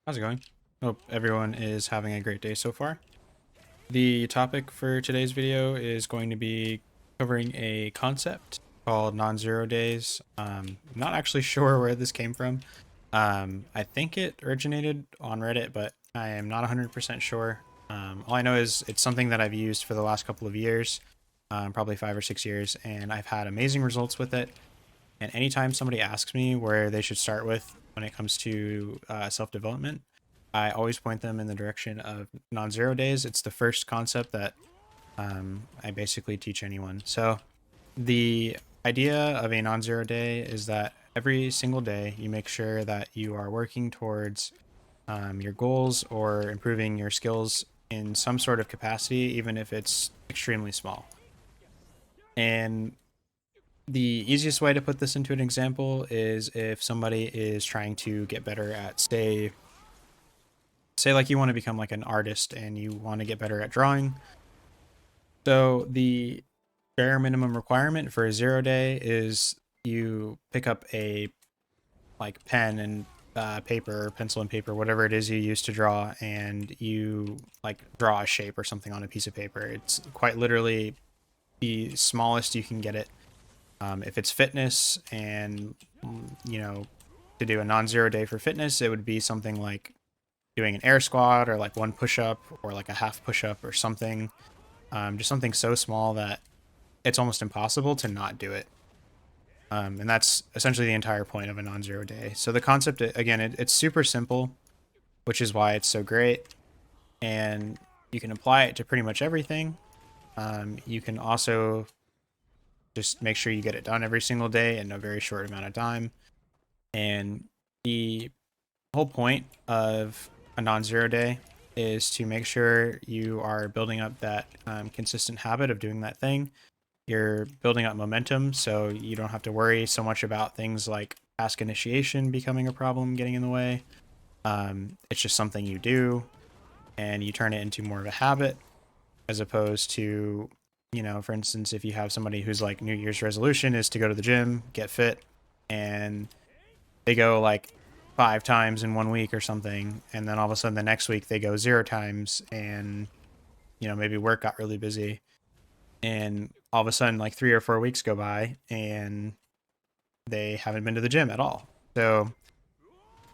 How's it going? Hope everyone is having a great day so far. The topic for today's video is going to be covering a concept called non-zero days. I'm not actually sure where this came from. I think it originated on Reddit, but I am not 100% sure. All I know is it's something that I've used for the last couple of years, probably 5 or 6 years, and I've had amazing results with it. And anytime somebody asks me where they should start with when it comes to self-development, I always point them in the direction of non-zero days. It's the first concept that I basically teach anyone. So the idea of a non-zero day is that every single day you make sure that you are working towards your goals or improving your skills in some sort of capacity, even if it's extremely small. And the easiest way to put this into an example is if somebody is trying to get better at, say like you want to become like an artist and you want to get better at drawing. So the bare minimum requirement for a 0 day is you pick up a like pen and paper, pencil and paper, whatever it is you use to draw, and you like draw a shape or something on a piece of paper. It's quite literally the smallest you can get it. If it's fitness and, to do a non-zero day for fitness, it would be something like doing an air squat or like one push-up or like a half push-up or something. Just something so small that it's almost impossible to not do it. And that's essentially the entire point of a non-zero day. So the concept, again, it's super simple, which is why it's so great. And you can apply it to pretty much everything. You can also just make sure you get it done every single day in a very short amount of time. And the whole point of a non-zero day is to make sure you are building up that consistent habit of doing that thing. You're building up momentum, so you don't have to worry so much about things like task initiation becoming a problem, getting in the way. It's just something you do, and you turn it into more of a habit, as opposed to, for instance, if you have somebody who's like New Year's resolution is to go to the gym, get fit, and they go like 5 times in 1 week or something, and then all of a sudden the next week they go 0 times, and maybe work got really busy, and all of a sudden like 3 or 4 weeks go by and they haven't been to the gym at all. So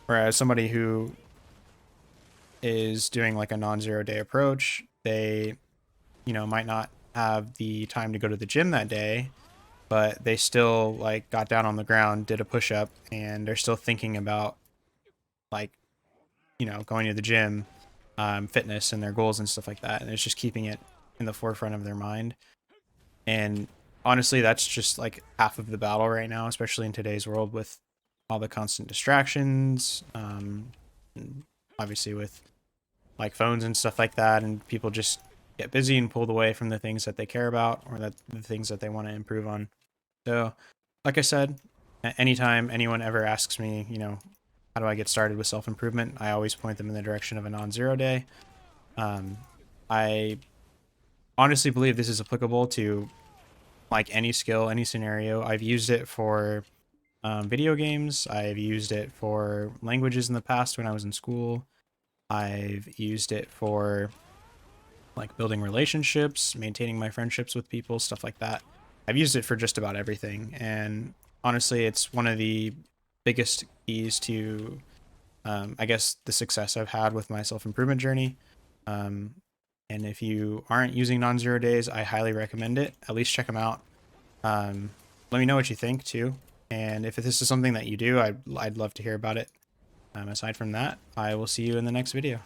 whereas somebody who is doing like a non-zero day approach, they might not have the time to go to the gym that day, but they still like got down on the ground, did a push-up, and they're still thinking about like going to the gym, fitness and their goals and stuff like that, and it's just keeping it in the forefront of their mind. And honestly, that's just like half of the battle right now, especially in today's world with all the constant distractions, obviously with like phones and stuff like that, and people just get busy and pulled away from the things that they care about or that the things that they want to improve on. So like I said, anytime anyone ever asks me, how do I get started with self-improvement, I always point them in the direction of a non-zero day. I honestly believe this is applicable to like any skill, any scenario. I've used it for video games. I've used it for languages in the past when I was in school. I've used it for like building relationships, maintaining my friendships with people, stuff like that. I've used it for just about everything. And honestly, it's one of the biggest keys to, I guess, the success I've had with my self-improvement journey. And if you aren't using non-zero days, I highly recommend it. At least check them out. Let me know what you think too. And if this is something that you do, I'd love to hear about it. Aside from that, I will see you in the next video.